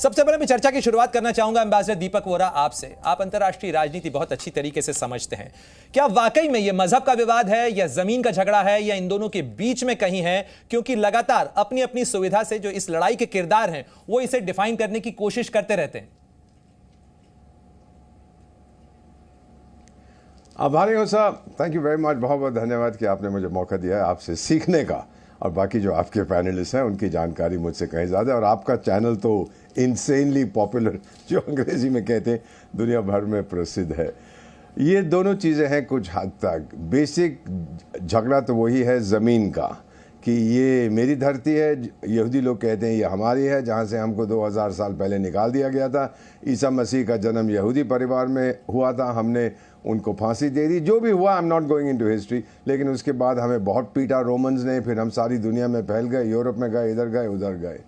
सबसे पहले मैं चर्चा की शुरुआत करना चाहूंगा एम्बेसडर दीपक वोरा आपसे। आप अंतर्राष्ट्रीय राजनीति बहुत अच्छी तरीके से समझते हैं। क्या वाकई में यह मजहब का विवाद है या जमीन का झगड़ा है या इन दोनों के बीच में कहीं है? क्योंकि लगातार अपनी अपनी सुविधा से जो इस लड़ाई के किरदार हैं वो इसे डिफाइन करने की कोशिश करते रहते हैं। आभारी हूं साहब, थैंक यू वेरी मच। बहुत बहुत धन्यवाद कि आपने मुझे मौका दिया है आपसे सीखने का, और बाकी जो आपके पैनलिस्ट हैं उनकी जानकारी मुझसे कहीं ज़्यादा है। और आपका चैनल तो इंसेनली पॉपुलर, जो अंग्रेजी में कहते हैं, दुनिया भर में प्रसिद्ध है। ये दोनों चीज़ें हैं कुछ हद तक। बेसिक झगड़ा तो वही है ज़मीन का, कि ये मेरी धरती है, यहूदी लोग कहते हैं ये हमारी है, जहाँ से हमको 2000 साल पहले निकाल दिया गया था। ईसा मसीह का जन्म यहूदी परिवार में हुआ था, हमने उनको फांसी दे दी। जो भी हुआ, I am not going into history, लेकिन उसके बाद हमें बहुत पीटा रोमन्स ने, फिर हम सारी दुनिया में फैल गए, यूरोप में गए, इधर गए उधर गए।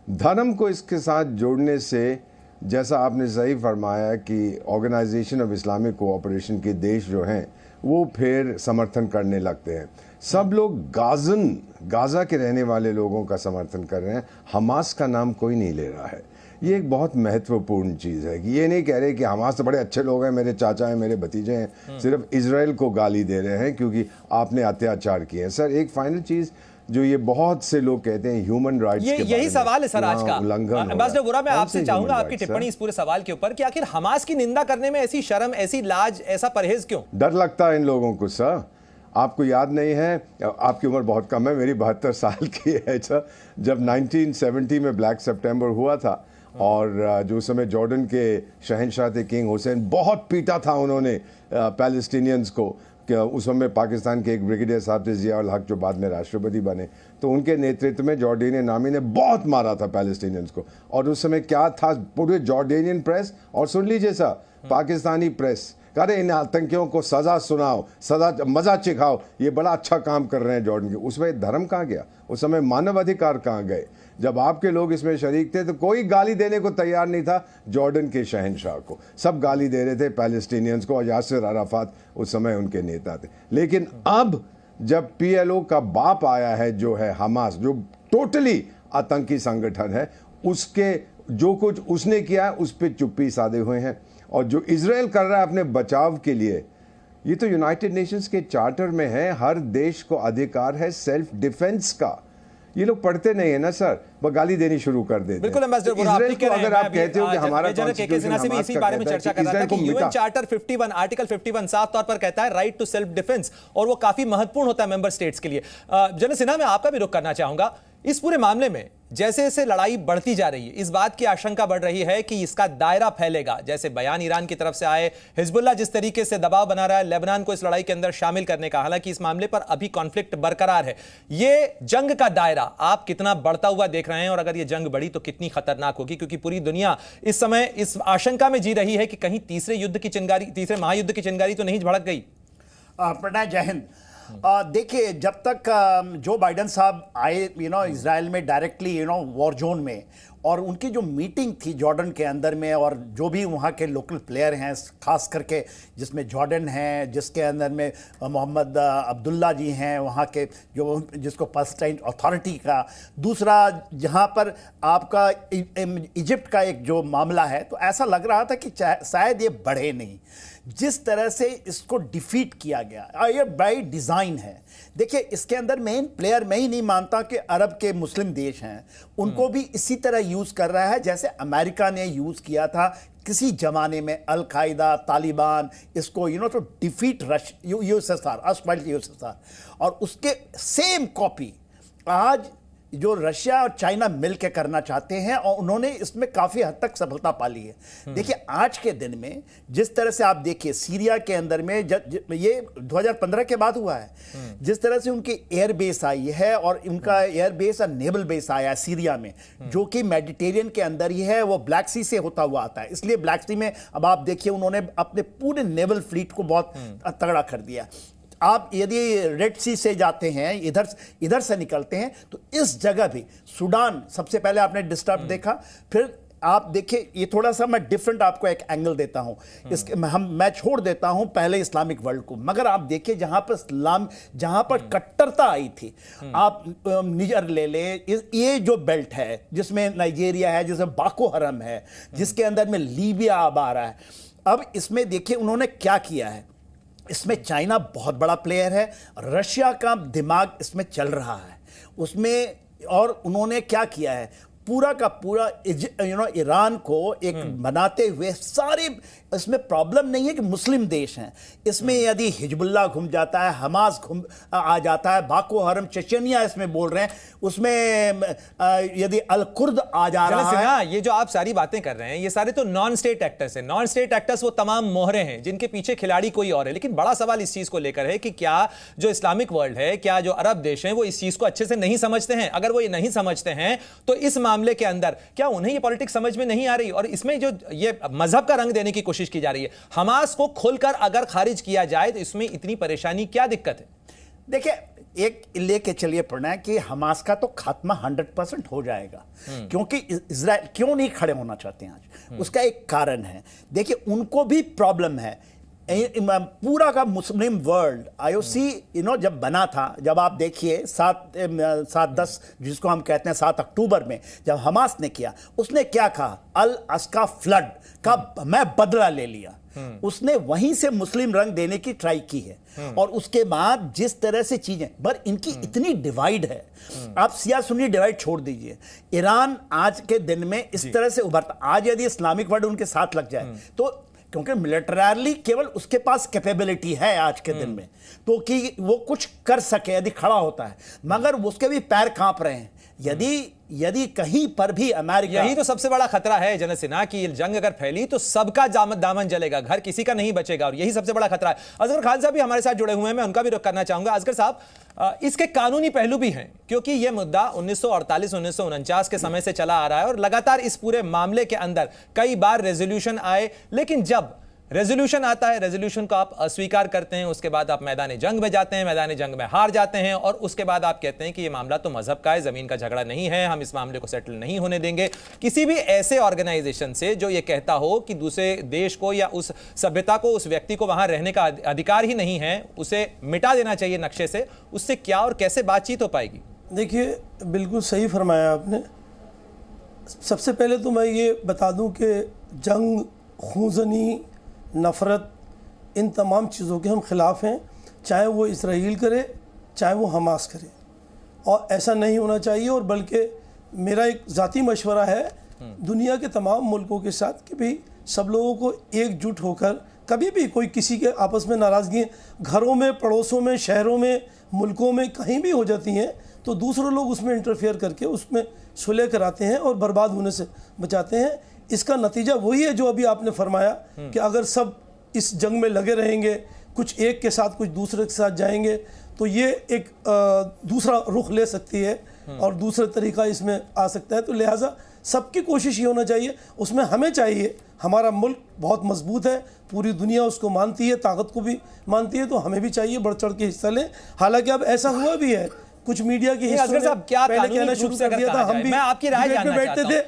धर्म को इसके साथ जोड़ने से, जैसा आपने सही फरमाया कि ऑर्गेनाइजेशन ऑफ इस्लामिक कोऑपरेशन के देश जो हैं वो फिर समर्थन करने लगते हैं। सब लोग गाजा के रहने वाले लोगों का समर्थन कर रहे हैं, हमास का नाम कोई नहीं ले रहा है। ये एक बहुत महत्वपूर्ण चीज़ है कि ये नहीं कह रहे कि हमास तो बड़े अच्छे लोग हैं, मेरे चाचा हैं, मेरे भतीजे हैं, सिर्फ इजराइल को गाली दे रहे हैं क्योंकि आपने अत्याचार किए हैं। सर, एक फाइनल चीज़ जो ये बहुत से लोग कहते हैं ह्यूमन राइट्स के बारे में, यही सवाल है सर आज का। एम्बेसडर वोरा, मैं आपसे चाहूंगा आपकी टिप्पणी इस पूरे सवाल के ऊपर कि आखिर हमास की निंदा करने में ऐसी शर्म, ऐसी लाज, ऐसा परहेज क्यों? डर लगता है इन लोगों को सर। आपको याद नहीं है, आपकी उम्र बहुत कम है, मेरी 72 साल की है सर। जब 1970 में ब्लैक सितंबर हुआ था और जो समय जॉर्डन के शहंशाह थे किंग हुसैन, बहुत पीटा था उन्होंने पैलेस्टीनियंस को। उस समय पाकिस्तान के एक ब्रिगेडियर साहब थे जिया उल हक, जो बाद में राष्ट्रपति बने, तो उनके नेतृत्व में जॉर्डेनियन आर्मी ने बहुत मारा था पैलेस्टीनियंस को। और उस समय क्या था, पूरे जॉर्डेनियन प्रेस, और सुन लीजिए सर, पाकिस्तानी प्रेस, अरे इन आतंकियों को सजा सुनाओ, सजा मजा चिखाओ, ये बड़ा अच्छा काम कर रहे हैं जॉर्डन के। उसमें धर्म कहाँ गया? उस समय मानव अधिकार कहाँ गए? जब आपके लोग इसमें शरीक थे तो कोई गाली देने को तैयार नहीं था जॉर्डन के शहंशाह को। सब गाली दे रहे थे पैलेस्टीनियंस को, और यासिर अराफात उस समय उनके नेता थे। लेकिन अब जब PLO का बाप आया है, जो है हमास, जो टोटली आतंकी संगठन है, उसके जो कुछ उसने किया उस पर चुप्पी साधे हुए हैं। और जो इजराइल कर रहा है अपने बचाव के लिए, ये तो यूनाइटेड नेशंस के चार्टर में है, हर देश को अधिकार है सेल्फ डिफेंस का। ये लोग पढ़ते नहीं है ना सर, वो गाली देनी शुरू कर देते हैं। बिल्कुल एम्बेसडर वोरा, अगर आप कहते हो कि हमारा कॉन्स्टिट्यूशन से भी इसी बारे में चर्चा कर रहा था कि यूएन चार्टर 51 आर्टिकल 51 साफ तौर पर कहता है राइट टू सेल्फ डिफेंस, और वो काफी महत्वपूर्ण होता है मेंबर स्टेट्स के लिए। जनरल सिन्हा, मैं आपका भी रुख करना चाहूंगा इस पूरे मामले में। जैसे जैसे लड़ाई बढ़ती जा रही है, इस बात की आशंका बढ़ रही है कि इसका दायरा फैलेगा। जैसे बयान ईरान की तरफ से आए, हिजबुल्लाह जिस तरीके से दबाव बना रहा है लेबनान को इस लड़ाई के अंदर शामिल करने का, हालांकि इस मामले पर अभी कॉन्फ्लिक्ट बरकरार है। ये जंग का दायरा आप कितना बढ़ता हुआ देख रहे हैं, और अगर ये जंग बढ़ी तो कितनी खतरनाक होगी? क्योंकि पूरी दुनिया इस समय इस आशंका में जी रही है कि कहीं तीसरे महायुद्ध की चिंगारी तो नहीं भड़क गई। प्रणय, जय हिंद। देखिए, जब तक जो बाइडन साहब आए इजराइल में डायरेक्टली वॉर जोन में, और उनकी जो मीटिंग थी जॉर्डन के अंदर में, और जो भी वहाँ के लोकल प्लेयर हैं, खास करके जिसमें जॉर्डन हैं, जिसके अंदर में मोहम्मद अब्दुल्ला जी हैं वहाँ के, जो जिसको पैलेस्टाइन अथॉरिटी का, दूसरा जहाँ पर आपका इजिप्ट का एक जो मामला है, तो ऐसा लग रहा था कि शायद ये बढ़े नहीं। जिस तरह से इसको डिफीट किया गया, ये बाई डिज़ाइन है। देखिए, इसके अंदर मेन प्लेयर मैं ही नहीं मानता कि अरब के मुस्लिम देश हैं, उनको भी इसी तरह यूज़ कर रहा है जैसे अमेरिका ने यूज़ किया था किसी जमाने में, अल कायदा, तालिबान, इसको तो डिफीट USSR, और उसके सेम कॉपी आज जो रशिया और चाइना मिलकर करना चाहते हैं, और उन्होंने इसमें काफी हद तक सफलता पा ली है। देखिए, आज के दिन में जिस तरह से आप देखिए सीरिया के अंदर में, ये 2015 के बाद हुआ है, जिस तरह से उनकी एयर बेस आई है, और उनका एयर बेस और नेवल बेस आया है सीरिया में, जो कि मेडिटेरियन के अंदर ही है, वो ब्लैक सी से होता हुआ आता है। इसलिए ब्लैक सी में अब आप देखिए उन्होंने अपने पूरे नेवल फ्लीट को बहुत तगड़ा कर दिया। आप यदि रेड सी से जाते हैं, इधर से निकलते हैं, तो इस जगह भी सूडान सबसे पहले आपने डिस्टर्ब देखा, फिर आप देखिए, ये थोड़ा सा मैं डिफरेंट आपको एक एंगल देता हूं। इसके मैं छोड़ देता हूं पहले इस्लामिक वर्ल्ड को, मगर आप देखिए जहां पर कट्टरता आई थी, आप निजर ले ले, ये जो बेल्ट है जिसमें नाइजीरिया है, जिसमें बाको हरम है, जिसके अंदर में लीबिया अब आ रहा है, अब इसमें देखिए उन्होंने क्या किया है। इसमें चाइना बहुत बड़ा प्लेयर है, रशिया का दिमाग इसमें चल रहा है उसमें, और उन्होंने क्या किया है, पूरा का पूरा ईरान को एक बनाते हुए सारे, इसमें प्रॉब्लम नहीं है कि मुस्लिम देश हैं, इसमें यदि हिजबुल्लाह घुम जाता है, हमास घुम आ जाता है, बाको हरम चेचनिया इसमें बोल रहे हैं, उसमें यदि अल कुर्द आ जा रहा है। ये जो आप सारी बातें कर रहे हैं ये सारे तो नॉन स्टेट एक्टर्स हैं। नॉन स्टेट एक्टर्स वो तमाम मोहरे हैं जिनके पीछे खिलाड़ी कोई और है। लेकिन बड़ा सवाल इस चीज को लेकर है कि क्या जो इस्लामिक वर्ल्ड है, क्या जो अरब देश हैं, वो इस चीज को अच्छे से नहीं समझते हैं? अगर वो ये नहीं समझते हैं तो इस मामले के अंदर क्या उन्हें ये पॉलिटिक्स समझ में नहीं आ रही? और इसमें जो ये मजहब का रंग देने की कोशिश की जा रही है, हमास को खोलकर अगर खारिज किया जाए तो इसमें इतनी परेशानी, क्या दिक्कत है? देखिए, एक लेके चलिए प्रणय कि हमास का तो खात्मा 100% हो जाएगा, क्योंकि इजराइल क्यों नहीं खड़े होना चाहते हैं आज, उसका एक कारण है। देखिए, उनको भी प्रॉब्लम है, पूरा का मुस्लिम वर्ल्ड आईओसी जब बना था, जब आप देखिए 7-10 जिसको हम कहते हैं 7 अक्टूबर में जब हमास ने किया, उसने क्या कहा, अल अस्का फ्लड का मैं बदला ले लिया। उसने वहीं से मुस्लिम रंग देने की ट्राई की है। और उसके बाद जिस तरह से चीजें, पर इनकी इतनी डिवाइड है, आप सिया सुन्नी डिवाइड छोड़ दीजिए, ईरान आज के दिन में इस तरह से उभरता, आज यदि इस्लामिक वर्ल्ड उनके साथ लग जाए तो, क्योंकि मिलिटरली केवल उसके पास कैपेबिलिटी है आज के दिन में, तो कि वो कुछ कर सके यदि खड़ा होता है, मगर उसके भी पैर कांप रहे हैं। यदि कहीं पर भी अमेरिका, यही तो सबसे बड़ा खतरा है जनरल सिन्हा की, ये जंग अगर फैली तो सबका दामन जलेगा, घर किसी का नहीं बचेगा, और यही सबसे बड़ा खतरा है। असगर खान साहब भी हमारे साथ जुड़े हुए हैं, मैं उनका भी रुख करना चाहूंगा। असगर साहब, इसके कानूनी पहलू भी हैं, क्योंकि यह मुद्दा 1948-1949 के समय से चला आ रहा है और लगातार इस पूरे मामले के अंदर कई बार रेजोल्यूशन आए, लेकिन जब रेजोल्यूशन आता है, रेजोल्यूशन को आप अस्वीकार करते हैं, उसके बाद आप मैदान जंग में जाते हैं, मैदान जंग में हार जाते हैं, और उसके बाद आप कहते हैं कि यह मामला तो मजहब का है, जमीन का झगड़ा नहीं है, हम इस मामले को सेटल नहीं होने देंगे। किसी भी ऐसे ऑर्गेनाइजेशन से जो ये कहता हो कि दूसरे देश को या उस सभ्यता को, उस व्यक्ति को वहां रहने का अधिकार ही नहीं है, उसे मिटा देना चाहिए नक्शे से, उससे क्या और कैसे बातचीत हो पाएगी? देखिए, बिल्कुल सही फरमाया आपने। सबसे पहले तो मैं ये बता दूं कि जंग, खूंजनी, नफ़रत, इन तमाम चीज़ों के हम ख़िलाफ़ हैं, चाहे वो इसराइल करे चाहे वो हमास करे, और ऐसा नहीं होना चाहिए। और बल्कि मेरा एक ज़ाती मशवरा है दुनिया के तमाम मुल्कों के साथ कि भाई सब लोगों को एकजुट होकर, कभी भी कोई किसी के आपस में नाराज़गी घरों में, पड़ोसों में, शहरों में, मुल्कों में कहीं भी हो जाती हैं, तो दूसरे लोग उसमें इंटरफेयर करके उसमें सुलह कराते हैं और बर्बाद होने से बचाते हैं। इसका नतीजा वही है जो अभी आपने फरमाया कि अगर सब इस जंग में लगे रहेंगे, कुछ एक के साथ कुछ दूसरे के साथ जाएंगे, तो ये एक दूसरा रुख ले सकती है और दूसरा तरीका इसमें आ सकता है। तो लिहाजा सबकी कोशिश ये होना चाहिए, उसमें हमें चाहिए, हमारा मुल्क बहुत मजबूत है, पूरी दुनिया उसको मानती है, ताकत को भी मानती है, तो हमें भी चाहिए बढ़ चढ़ के हिस्सा लें। हालांकि अब ऐसा हुआ भी है, कुछ मीडिया के हिस्सों ने पहले कहना शुरू कर दिया था, हम भी, मैं आपकी राय जानना चाहता हूं,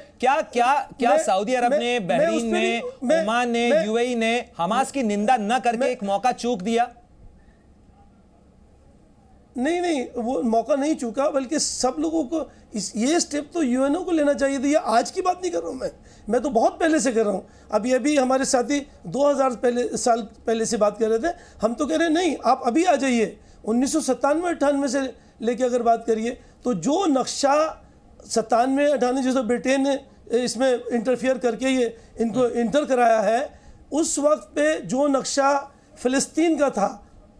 क्या सऊदी अरब ने, बहरीन ने, ओमान ने, यूएई ने हमास की निंदा न करके एक मौका चूक दिया? नहीं, वो मौका नहीं चूका, बल्कि सब लोगों को ये स्टेप तो यूएनओ को लेना चाहिए था। ये आज की बात नहीं कर रहा हूँ मैं तो बहुत पहले से कर रहा हूँ। अब ये भी हमारे साथी 2000 साल पहले से बात कर रहे थे, हम तो कह रहे हैं नहीं, आप अभी आ जाइए। 1997-98 से लेके अगर बात करिए तो जो नक्शा 97-98 जैसे ब्रिटेन ने इसमें इंटरफियर करके ये इनको इंटर कराया है, उस वक्त पे जो नक्शा फ़िलिस्तीन का था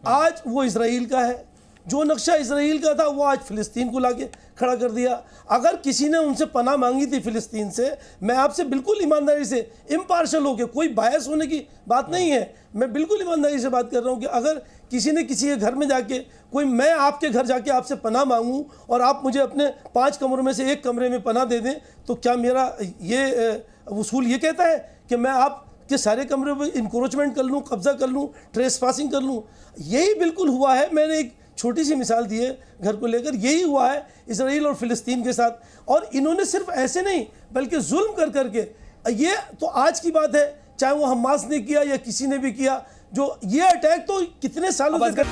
आज वो इजराइल का है, जो नक्शा इजराइल का था वो आज फ़िलिस्तीन को लाके खड़ा कर दिया। अगर किसी ने उनसे पनाह मांगी थी फ़िलिस्तीन से, मैं आपसे बिल्कुल ईमानदारी से, इम्पार्शल होकर, कोई बायस होने की बात नहीं है, मैं बिल्कुल ईमानदारी से बात कर रहा हूँ कि अगर किसी ने किसी के घर में जाके, कोई मैं आपके घर जाके आपसे पनाह मांगूँ और आप मुझे अपने 5 कमरों में से एक कमरे में पनाह दे दें, तो क्या मेरा ये उसूल ये कहता है कि मैं आपके सारे कमरे में इंक्रोचमेंट कर लूँ, कब्जा कर लूँ, ट्रेसपासिंग कर लूँ? यही बिल्कुल हुआ है। मैंने एक छोटी सी मिसाल दी है घर को लेकर, यही हुआ है इसराइल और फ़िलिस्तीन के साथ। और इन्होंने सिर्फ ऐसे नहीं बल्कि जुल्म कर करके ये तो आज की बात है, चाहे वो हमास ने किया या किसी ने भी किया, जो ये अटैक तो कितने सालों से